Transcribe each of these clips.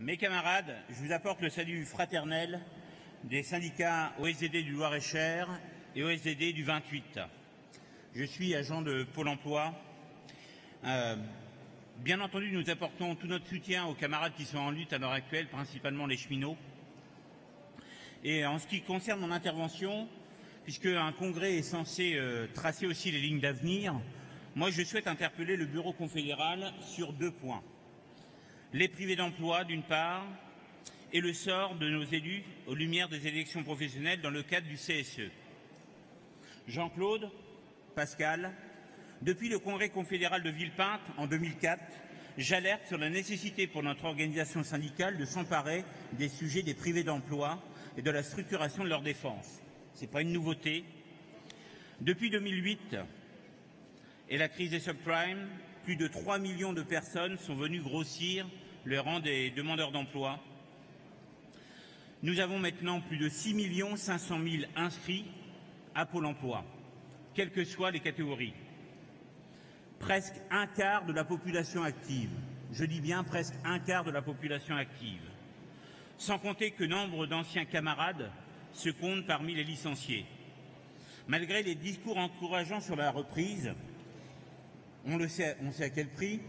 Mes camarades, je vous apporte le salut fraternel des syndicats OSDD du Loir-et-Cher et OSDD du 28. Je suis agent de Pôle emploi. Bien entendu, nous apportons tout notre soutien aux camarades qui sont en lutte à l'heure actuelle, principalement les cheminots. Et en ce qui concerne mon intervention, puisque un congrès est censé tracer aussi les lignes d'avenir, moi je souhaite interpeller le bureau confédéral sur 2 points. Les privés d'emploi, d'une part, et le sort de nos élus aux lumières des élections professionnelles dans le cadre du CSE. Jean-Claude, Pascal, depuis le congrès confédéral de Villepinte en 2004, j'alerte sur la nécessité pour notre organisation syndicale de s'emparer des sujets des privés d'emploi et de la structuration de leur défense. Ce n'est pas une nouveauté. Depuis 2008 et la crise des subprimes, plus de 3 millions de personnes sont venues grossir le rang des demandeurs d'emploi. Nous avons maintenant plus de 6 500 000 inscrits à Pôle emploi, quelles que soient les catégories. Presque un quart de la population active. Je dis bien presque un quart de la population active. Sans compter que nombre d'anciens camarades se comptent parmi les licenciés. Malgré les discours encourageants sur la reprise, on sait à quel prix,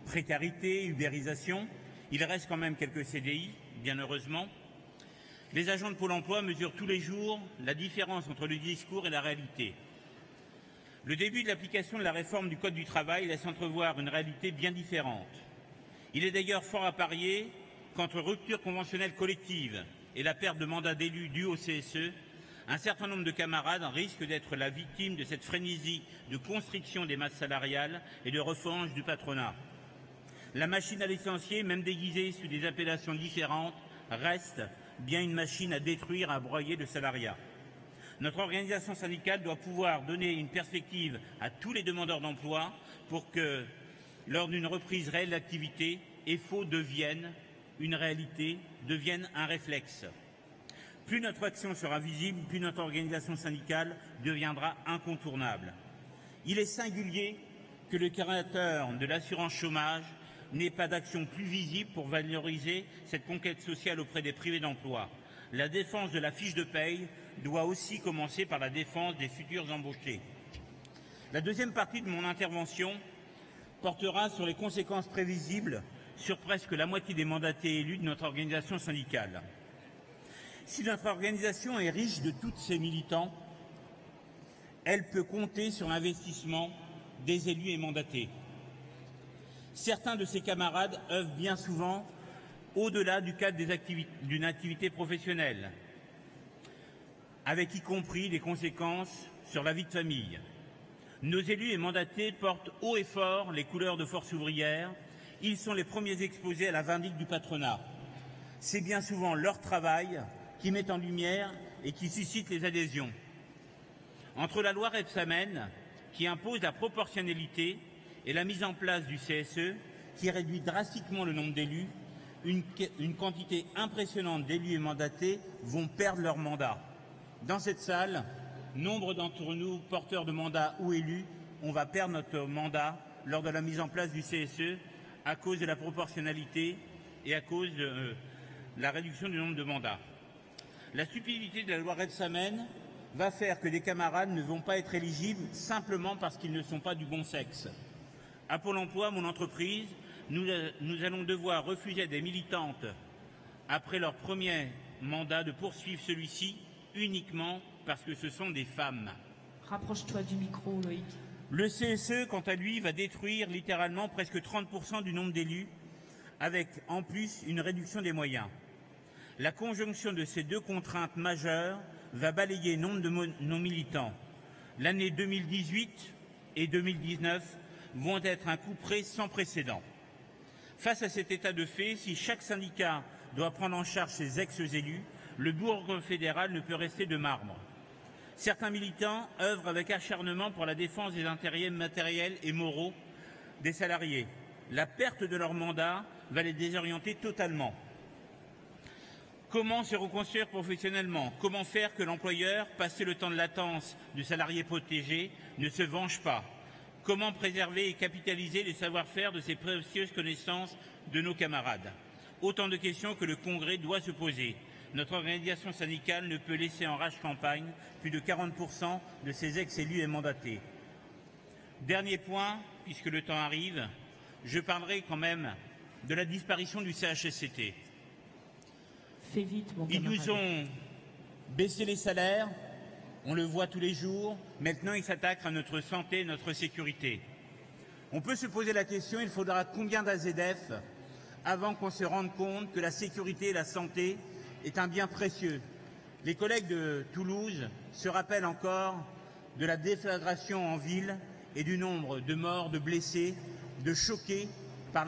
précarité, ubérisation, il reste quand même quelques CDI, bien heureusement. Les agents de Pôle emploi mesurent tous les jours la différence entre le discours et la réalité. Le début de l'application de la réforme du Code du travail laisse entrevoir une réalité bien différente. Il est d'ailleurs fort à parier qu'entre rupture conventionnelle collective et la perte de mandat d'élu due au CSE, un certain nombre de camarades risquent d'être la victime de cette frénésie de constriction des masses salariales et de refange du patronat. La machine à licencier, même déguisée sous des appellations différentes, reste bien une machine à détruire, à broyer le salariat. Notre organisation syndicale doit pouvoir donner une perspective à tous les demandeurs d'emploi pour que, lors d'une reprise réelle d'activité, EFO devienne une réalité, devienne un réflexe. Plus notre action sera visible, plus notre organisation syndicale deviendra incontournable. Il est singulier que le créateur de l'assurance chômage n'ait pas d'action plus visible pour valoriser cette conquête sociale auprès des privés d'emploi. La défense de la fiche de paye doit aussi commencer par la défense des futurs embauchés. La deuxième partie de mon intervention portera sur les conséquences prévisibles sur presque la moitié des mandatés élus de notre organisation syndicale. Si notre organisation est riche de tous ses militants, elle peut compter sur l'investissement des élus et mandatés. Certains de ses camarades œuvrent bien souvent au-delà du cadre d'une activité professionnelle, avec y compris des conséquences sur la vie de famille. Nos élus et mandatés portent haut et fort les couleurs de Force ouvrière. Ils sont les premiers exposés à la vindicte du patronat. C'est bien souvent leur travail qui met en lumière et qui suscite les adhésions. Entre la loi Rebsamen, qui impose la proportionnalité, et la mise en place du CSE, qui réduit drastiquement le nombre d'élus, une quantité impressionnante d'élus et mandatés vont perdre leur mandat. Dans cette salle, nombre d'entre nous, porteurs de mandat ou élus, on va perdre notre mandat lors de la mise en place du CSE à cause de la proportionnalité et à cause de la réduction du nombre de mandats. La stupidité de la loi Rebsamen va faire que des camarades ne vont pas être éligibles simplement parce qu'ils ne sont pas du bon sexe. À Pôle emploi, mon entreprise, nous allons devoir refuser à des militantes, après leur premier mandat, de poursuivre celui-ci uniquement parce que ce sont des femmes. Rapproche-toi du micro, Loïc. Le CSE, quant à lui, va détruire littéralement presque 30% du nombre d'élus, avec en plus une réduction des moyens. La conjonction de ces 2 contraintes majeures va balayer nombre de nos militants. L'année 2018 et 2019 vont être un coup près sans précédent. Face à cet état de fait, si chaque syndicat doit prendre en charge ses ex-élus, le bureau confédéral ne peut rester de marbre. Certains militants œuvrent avec acharnement pour la défense des intérêts matériels et moraux des salariés. La perte de leur mandat va les désorienter totalement. Comment se reconstruire professionnellement? Comment faire que l'employeur, passé le temps de latence du salarié protégé, ne se venge pas? Comment préserver et capitaliser les savoir-faire de ces précieuses connaissances de nos camarades? Autant de questions que le Congrès doit se poser. Notre organisation syndicale ne peut laisser en rage campagne plus de 40% de ses ex-élus et mandatés. Dernier point, puisque le temps arrive, je parlerai quand même de la disparition du CHSCT. Fais vite, mon Ils camarade. nous ont baissé les salaires, on le voit tous les jours. Maintenant, ils s'attaquent à notre santé, notre sécurité. On peut se poser la question, il faudra combien d'AZF avant qu'on se rende compte que la sécurité et la santé est un bien précieux. Les collègues de Toulouse se rappellent encore de la déflagration en ville et du nombre de morts, de blessés, de choqués par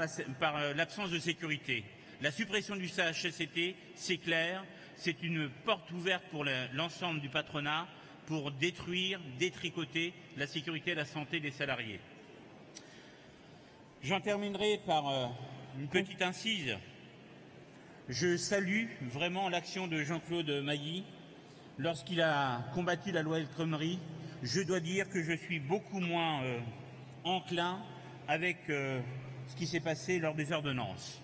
l'absence de sécurité. La suppression du CHSCT, c'est clair, c'est une porte ouverte pour l'ensemble du patronat pour détruire, détricoter la sécurité et la santé des salariés. J'en terminerai par une petite incise. Je salue vraiment l'action de Jean-Claude Mailly lorsqu'il a combattu la loi El Khomri. Je dois dire que je suis beaucoup moins enclin avec ce qui s'est passé lors des ordonnances.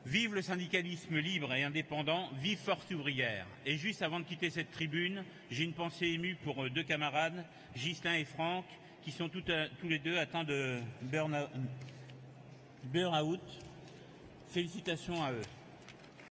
Vive le syndicalisme libre et indépendant, vive Force ouvrière. Et juste avant de quitter cette tribune, j'ai une pensée émue pour deux camarades, Ghislain et Franck, qui sont tous les deux atteints de burn-out. Félicitations à eux.